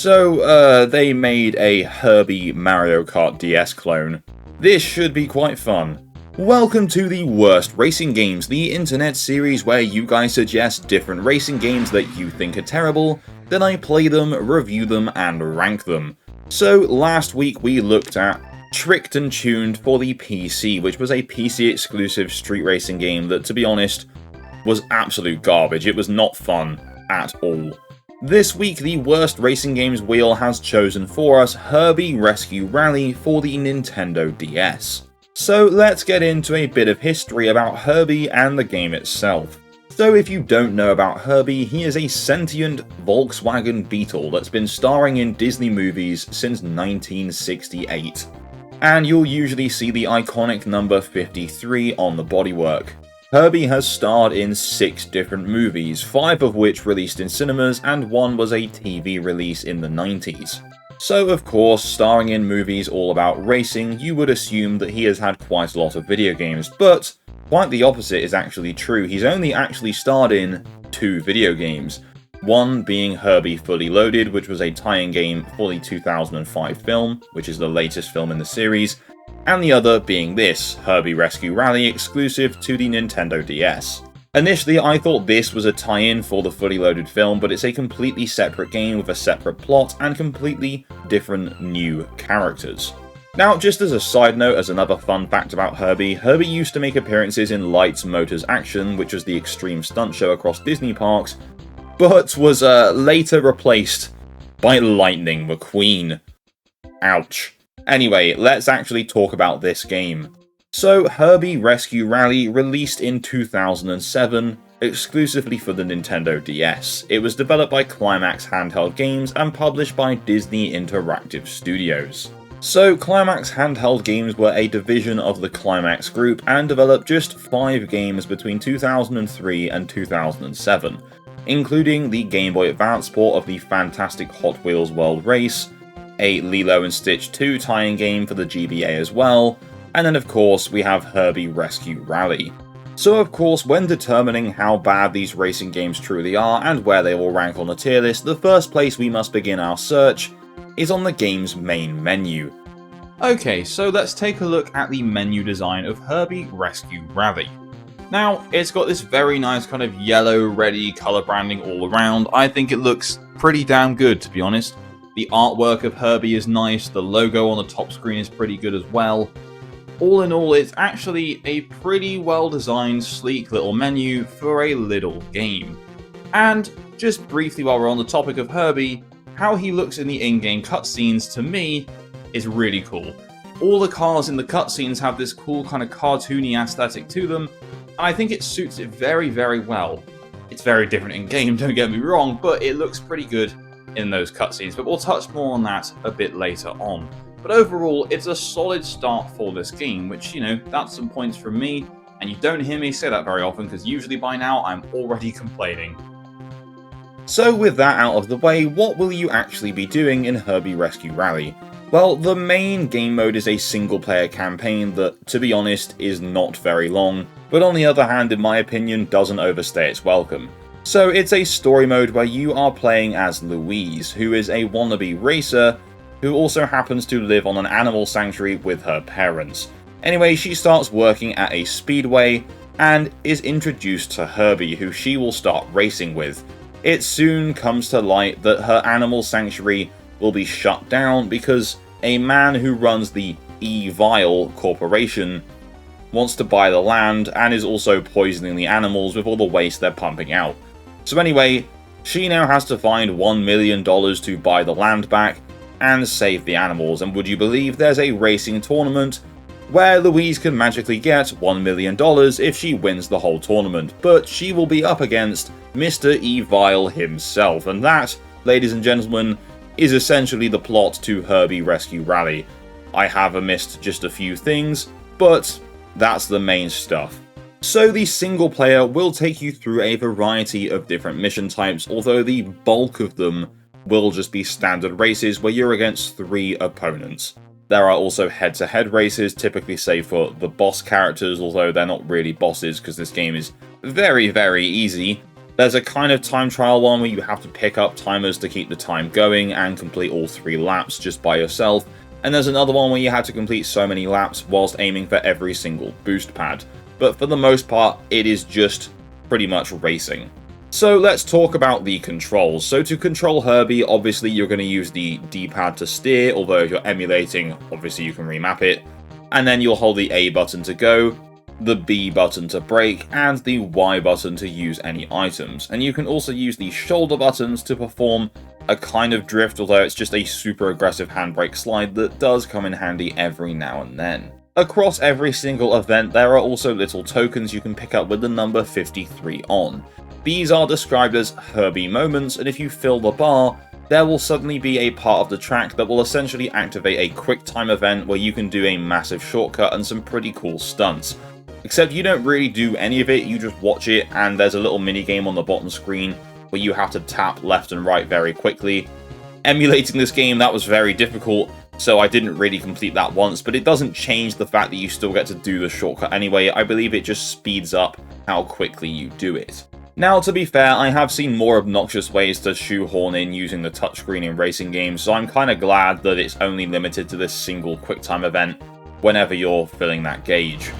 They made a Herbie Mario Kart DS clone. This should be quite fun. Welcome to the Worst Racing Games, the internet series where you guys suggest different racing games that you think are terrible, then I play them, review them, and rank them. So last week we looked at Tricked and Tuned for the PC, which was a PC exclusive street racing game that, to be honest, was absolute garbage. It was not fun at all. This week, the Worst Racing Games wheel has chosen for us Herbie Rescue Rally for the Nintendo DS. So let's get into a bit of history about Herbie and the game itself. So if you don't know about Herbie, he is a sentient Volkswagen Beetle that's been starring in Disney movies since 1968. And you'll usually see the iconic number 53 on the bodywork. Herbie has starred in 6 different movies, 5 of which released in cinemas and 1 was a TV release in the 90s. So of course, starring in movies all about racing, you would assume that he has had quite a lot of video games, but quite the opposite is actually true. He's only actually starred in 2 video games. One being Herbie Fully Loaded, which was a tie-in game for the 2005 film, which is the latest film in the series, and the other being this, Herbie Rescue Rally, exclusive to the Nintendo DS. Initially, I thought this was a tie-in for the Fully Loaded film, but it's a completely separate game with a separate plot and completely different new characters. Now, just as a side note, as another fun fact about Herbie, Herbie used to make appearances in Lights Motors Action, which was the extreme stunt show across Disney parks, but was later replaced by Lightning McQueen. Ouch. Anyway, let's actually talk about this game. So, Herbie Rescue Rally released in 2007, exclusively for the Nintendo DS. It was developed by Climax Handheld Games and published by Disney Interactive Studios. So, Climax Handheld Games were a division of the Climax Group and developed just 5 games between 2003 and 2007, including the Game Boy Advance port of the fantastic Hot Wheels World Race, a Lilo and Stitch 2 tie-in game for the GBA as well, and then of course we have Herbie Rescue Rally. So of course, when determining how bad these racing games truly are and where they will rank on the tier list, the first place we must begin our search is on the game's main menu. Okay, so let's take a look at the menu design of Herbie Rescue Rally. Now, it's got this very nice kind of yellow-reddy colour branding all around. I think it looks pretty damn good, to be honest. The artwork of Herbie is nice, the logo on the top screen is pretty good as well. All in all, it's actually a pretty well-designed, sleek little menu for a little game. And just briefly while we're on the topic of Herbie, how he looks in the in-game cutscenes, to me, is really cool. All the cars in the cutscenes have this cool kind of cartoony aesthetic to them, and I think it suits it very, very well. It's very different in-game, don't get me wrong, but it looks pretty good in those cutscenes, but we'll touch more on that a bit later on. But overall, it's a solid start for this game, which, you know, that's some points from me, and you don't hear me say that very often, because usually by now I'm already complaining. So with that out of the way, what will you actually be doing in Herbie Rescue Rally? Well, the main game mode is a single-player campaign that, to be honest, is not very long, but on the other hand, in my opinion, doesn't overstay its welcome. So it's a story mode where you are playing as Louise, who is a wannabe racer, who also happens to live on an animal sanctuary with her parents. Anyway, she starts working at a speedway, and is introduced to Herbie, who she will start racing with. It soon comes to light that her animal sanctuary will be shut down because a man who runs the Evil Corporation wants to buy the land and is also poisoning the animals with all the waste they're pumping out. So anyway, she now has to find $1 million to buy the land back and save the animals, and would you believe there's a racing tournament where Louise can magically get $1 million if she wins the whole tournament, but she will be up against Mr. Evil himself, and that, ladies and gentlemen, is essentially the plot to Herbie Rescue Rally. I have missed just a few things, but that's the main stuff. So the single player will take you through a variety of different mission types, although the bulk of them will just be standard races where you're against 3 opponents. There are also head-to-head races, typically say for the boss characters, although they're not really bosses because this game is very, very easy. There's a kind of time trial one where you have to pick up timers to keep the time going and complete all 3 laps just by yourself, and there's another one where you have to complete so many laps whilst aiming for every single boost pad. But for the most part, it is just pretty much racing. So let's talk about the controls. So to control Herbie, obviously you're going to use the D-pad to steer, although if you're emulating, obviously you can remap it. And then you'll hold the A button to go, the B button to brake, and the Y button to use any items. And you can also use the shoulder buttons to perform a kind of drift, although it's just a super aggressive handbrake slide that does come in handy every now and then. Across every single event, there are also little tokens you can pick up with the number 53 on. These are described as Herbie moments, and if you fill the bar, there will suddenly be a part of the track that will essentially activate a quick time event where you can do a massive shortcut and some pretty cool stunts. Except you don't really do any of it, you just watch it, and there's a little mini game on the bottom screen where you have to tap left and right very quickly. Emulating this game, that was very difficult, so I didn't really complete that once, but it doesn't change the fact that you still get to do the shortcut anyway. I believe it just speeds up how quickly you do it. Now, to be fair, I have seen more obnoxious ways to shoehorn in using the touchscreen in racing games, so I'm kinda glad that it's only limited to this single QuickTime event whenever you're filling that gauge.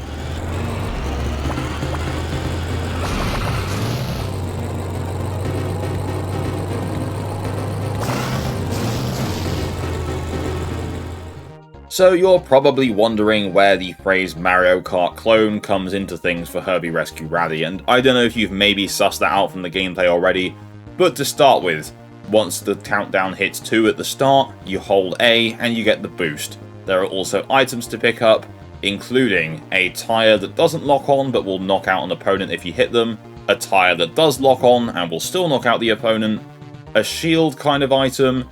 So you're probably wondering where the phrase Mario Kart clone comes into things for Herbie Rescue Rally, and I don't know if you've maybe sussed that out from the gameplay already, but to start with, once the countdown hits 2 at the start, you hold A and you get the boost. There are also items to pick up, including a tyre that doesn't lock on but will knock out an opponent if you hit them, a tyre that does lock on and will still knock out the opponent, a shield kind of item,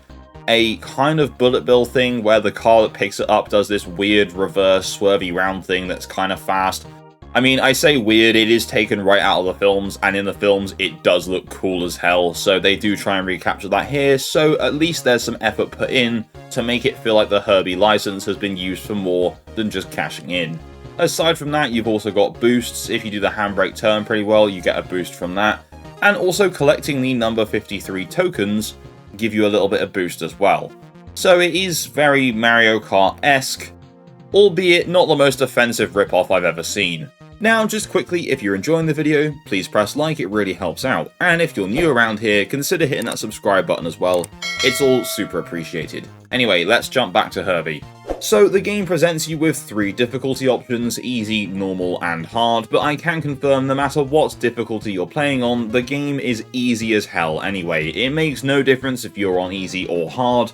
a kind of bullet bill thing where the car that picks it up does this weird reverse swervy round thing that's kind of fast. I mean, I say weird, it is taken right out of the films, and in the films it does look cool as hell, so they do try and recapture that here, so at least there's some effort put in to make it feel like the Herbie license has been used for more than just cashing in. Aside from that, you've also got boosts. If you do the handbrake turn pretty well, you get a boost from that, and also collecting the number 53 tokens give you a little bit of boost as well. So it is very Mario Kart-esque, albeit not the most offensive rip-off I've ever seen. Now, just quickly, if you're enjoying the video, please press like, it really helps out. And if you're new around here, consider hitting that subscribe button as well. It's all super appreciated. Anyway, let's jump back to Herbie. So the game presents you with 3 difficulty options, easy, normal, and hard, but I can confirm no matter what difficulty you're playing on, the game is easy as hell anyway. It makes no difference if you're on easy or hard.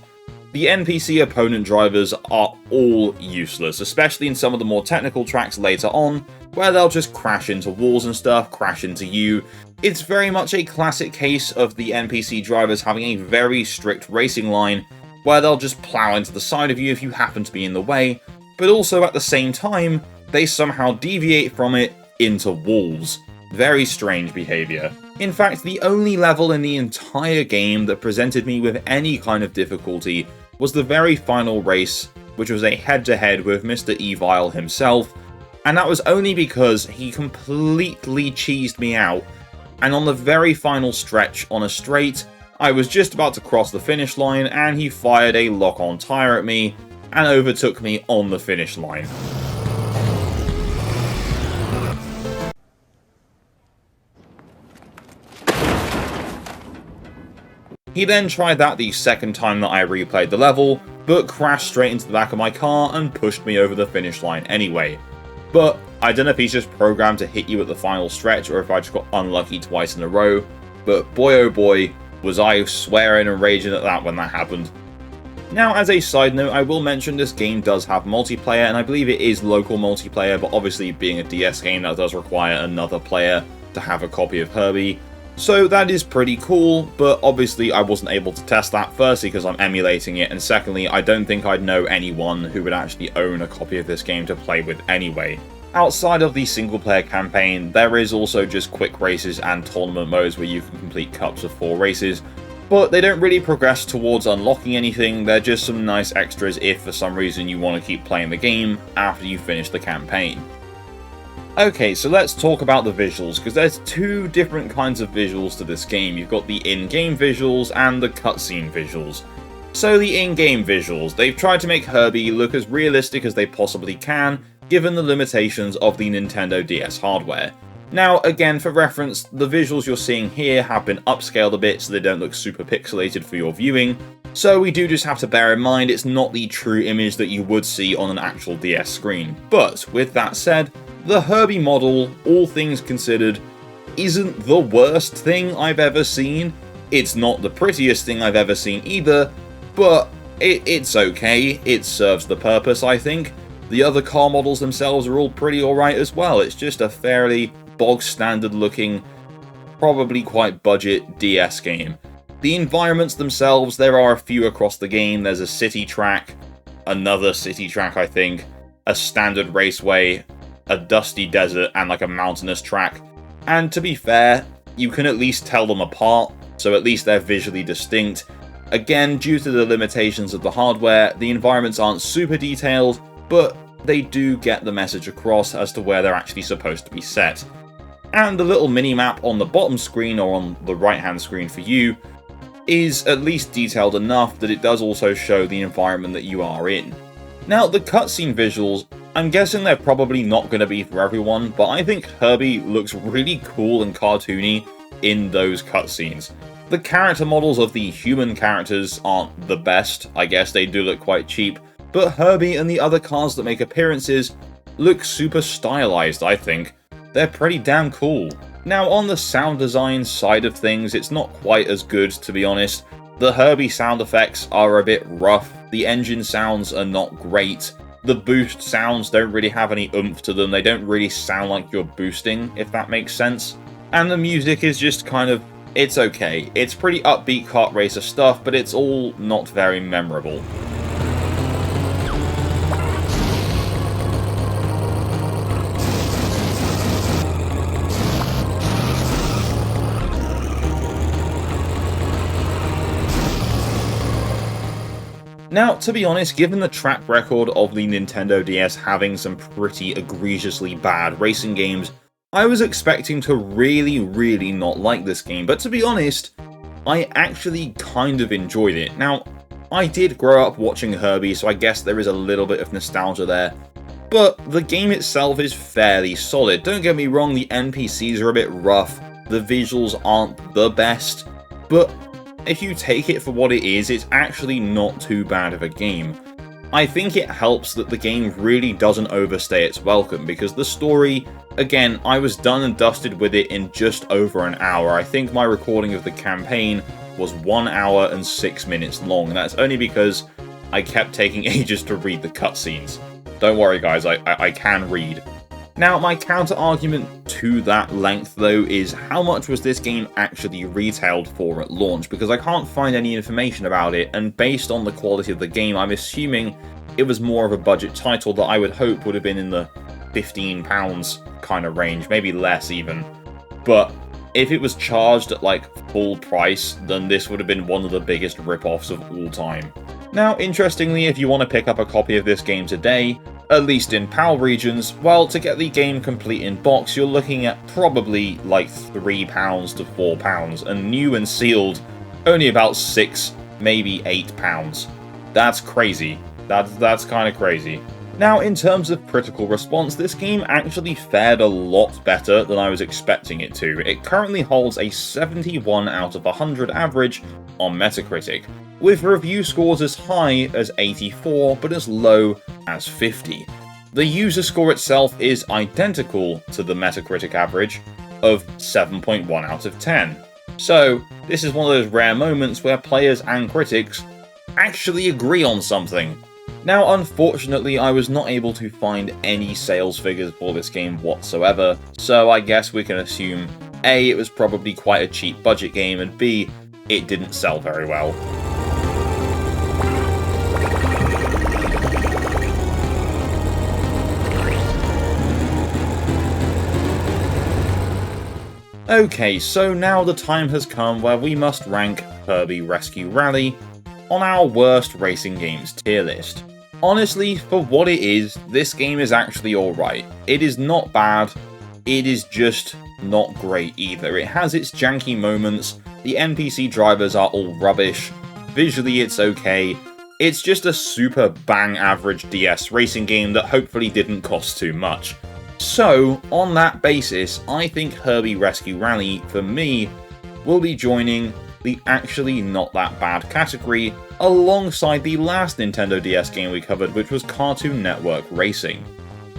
The NPC opponent drivers are all useless, especially in some of the more technical tracks later on, where they'll just crash into walls and stuff, crash into you. It's very much a classic case of the NPC drivers having a very strict racing line, where they'll just plow into the side of you if you happen to be in the way, but also at the same time, they somehow deviate from it into walls. Very strange behaviour. In fact, the only level in the entire game that presented me with any kind of difficulty was the very final race, which was a head-to-head with Mr. Evil himself, and that was only because he completely cheesed me out, and on the very final stretch on a straight, I was just about to cross the finish line and he fired a lock-on tyre at me and overtook me on the finish line. He then tried that the second time that I replayed the level, but crashed straight into the back of my car and pushed me over the finish line anyway. But I don't know if he's just programmed to hit you at the final stretch or if I just got unlucky twice in a row, but boy oh boy, was I swearing and raging at that when that happened. Now, as a side note, I will mention this game does have multiplayer, and I believe it is local multiplayer, but obviously being a DS game, that does require another player to have a copy of Herbie. So that is pretty cool, but obviously I wasn't able to test that, firstly because I'm emulating it, and secondly, I don't think I'd know anyone who would actually own a copy of this game to play with anyway. Outside of the single-player campaign, there is also just quick races and tournament modes where you can complete cups of 4 races, but they don't really progress towards unlocking anything. They're just some nice extras if for some reason you want to keep playing the game after you finish the campaign. Okay, so let's talk about the visuals, because there's two different kinds of visuals to this game. You've got the in-game visuals and the cutscene visuals. So the in-game visuals, they've tried to make Herbie look as realistic as they possibly can, given the limitations of the Nintendo DS hardware. Now, again, for reference, the visuals you're seeing here have been upscaled a bit so they don't look super pixelated for your viewing, so we do just have to bear in mind it's not the true image that you would see on an actual DS screen. But, with that said, the Herbie model, all things considered, isn't the worst thing I've ever seen. It's not the prettiest thing I've ever seen either, but it's okay. It serves the purpose, I think. The other car models themselves are all pretty alright as well. It's just a fairly bog standard looking, probably quite budget DS game. The environments themselves, there are a few across the game. There's a city track, another city track I think, a standard raceway, a dusty desert, and like a mountainous track. And to be fair, you can at least tell them apart, so at least they're visually distinct. Again, due to the limitations of the hardware, the environments aren't super detailed, but they do get the message across as to where they're actually supposed to be set. And the little mini-map on the bottom screen, or on the right-hand screen for you, is at least detailed enough that it does also show the environment that you are in. Now, the cutscene visuals, I'm guessing they're probably not going to be for everyone, but I think Herbie looks really cool and cartoony in those cutscenes. The character models of the human characters aren't the best, I guess they do look quite cheap, but Herbie and the other cars that make appearances look super stylized, I think. They're pretty damn cool. Now, on the sound design side of things, it's not quite as good, to be honest. The Herbie sound effects are a bit rough, the engine sounds are not great, the boost sounds don't really have any oomph to them, they don't really sound like you're boosting, if that makes sense. And the music is just kind of, it's okay. It's pretty upbeat kart racer stuff, but it's all not very memorable. Now, to be honest, given the track record of the Nintendo DS having some pretty egregiously bad racing games, I was expecting to really not like this game, but to be honest, I actually kind of enjoyed it. Now, I did grow up watching Herbie, so I guess there is a little bit of nostalgia there, but the game itself is fairly solid. Don't get me wrong, the NPCs are a bit rough, the visuals aren't the best, but if you take it for what it is, it's actually not too bad of a game. I think it helps that the game really doesn't overstay its welcome, because the story, again, I was done and dusted with it in just over an hour. I think my recording of the campaign was 1 hour and 6 minutes long, and that's only because I kept taking ages to read the cutscenes. Don't worry guys, I can read. Now, my counter-argument to that length, though, is how much was this game actually retailed for at launch, because I can't find any information about it, and based on the quality of the game, I'm assuming it was more of a budget title that I would hope would have been in the £15 kind of range, maybe less even. But if it was charged at like full price, then this would have been one of the biggest rip-offs of all time. Now, interestingly, if you want to pick up a copy of this game today, at least in PAL regions, well, to get the game complete in box, you're looking at probably like £3 to £4, and new and sealed, only about £6, maybe £8. That's crazy. That's kind of crazy. Now, in terms of critical response, this game actually fared a lot better than I was expecting it to. It currently holds a 71 out of 100 average on Metacritic, with review scores as high as 84 but as low as 50. The user score itself is identical to the Metacritic average of 7.1 out of 10. So, this is one of those rare moments where players and critics actually agree on something. Now, unfortunately, I was not able to find any sales figures for this game whatsoever, so I guess we can assume A, it was probably quite a cheap budget game, and B, it didn't sell very well. Okay, so now the time has come where we must rank Herbie Rescue Rally on our worst racing games tier list. Honestly, for what it is, this game is actually alright. It is not bad, it is just not great either. It has its janky moments, the NPC drivers are all rubbish, visually it's okay, it's just a super bang average DS racing game that hopefully didn't cost too much. So, on that basis, I think Herbie Rescue Rally, for me, will be joining the actually not that bad category, alongside the last Nintendo DS game we covered, which was Cartoon Network Racing.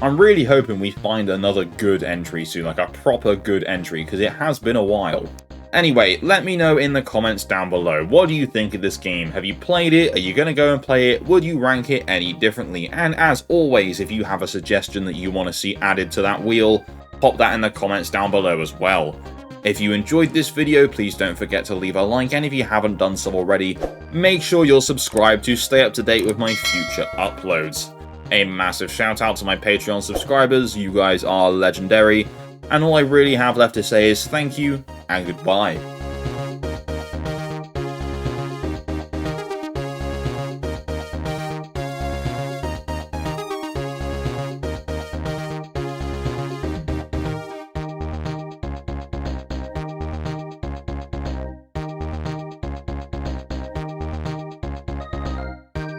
I'm really hoping we find another good entry soon, like a proper good entry, because it has been a while. Anyway, let me know in the comments down below, what do you think of this game? Have you played it? Are you going to go and play it? Would you rank it any differently? And as always, if you have a suggestion that you want to see added to that wheel, pop that in the comments down below as well. If you enjoyed this video, please don't forget to leave a like, and if you haven't done so already, make sure you're subscribed to stay up to date with my future uploads. A massive shout out to my Patreon subscribers, you guys are legendary, and all I really have left to say is thank you and goodbye.